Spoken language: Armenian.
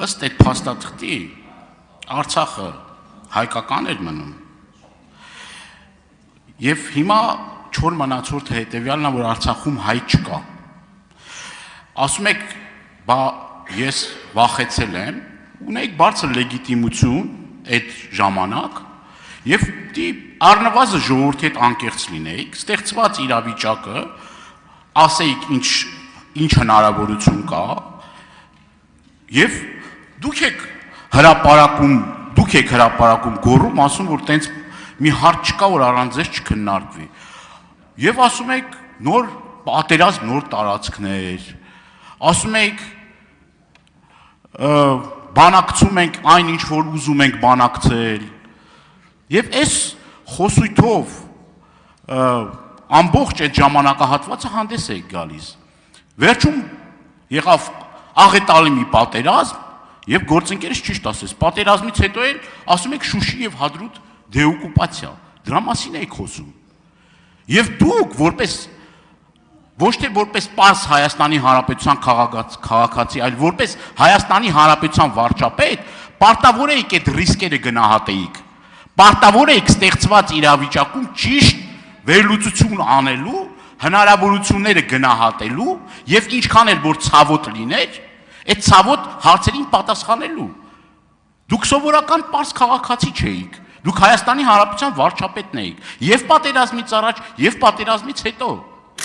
ըստ այդ փաստաթղթի Արցախը հայկական էր մնում։ Եվ հիմա չոր մնացորդը հետևյալն է, որ Արցախում հայ չկա։ Ասում եք, բա ես վախեցել եմ, ունեիք բարձր լեգիտիմություն այդ ժամանակ, եւ առնվազն ժողովրդի հետ անկեղծ լինեիք, ստեղծված իրավիճակը, ասեիք ինչ հնարավորություն կա, եւ դուք եք հրապարակում գոռում, ասում, որ տենց մի հարց չկա, որ առանց ձեզ չքննարկվի։ Եվ ասում եք նոր պատերազմ, նոր տարածքներ, ասում եք բանակցում ենք այն ինչ որ ուզում ենք բանակցել։ Եվ այս խոսույթով ամբողջ այդ ժամանակահատվածը հանդես եք գալիս։ Վերջում եղավ աղետալի մի պատերազմ, եւ գործընկերս ճիշտ ասես, պատերազմից հետո էլ ասում եք Շուշի եւ Հադրութ դեօկուպացիա, դրա մասին եք խոսում։ Եվ դուք որպես ոչ թե որպես պարզ Հայաստանի Հանրապետության քաղաքացի, այլ որպես Հայաստանի Հանրապետության վարչապետ, պարտավոր եք այդ ռիսկերը գնահատեիք։ Պարտավոր եք ստեղծված իրավիճակում ճիշտ վերլուծություն անելու, հնարավորությունները գնահատելու եւ ինչքան էլ որ ցավոտ լիներ, այդ ցավոտ հարցերին պատասխանելու։ Դուք սովորական պարզ քաղաքացի չէիք։ Դուք Հայաստանի Հանրապետության վարչապետն էիք, եւ պատերազմից առաջ, եւ պատերազմից հետո։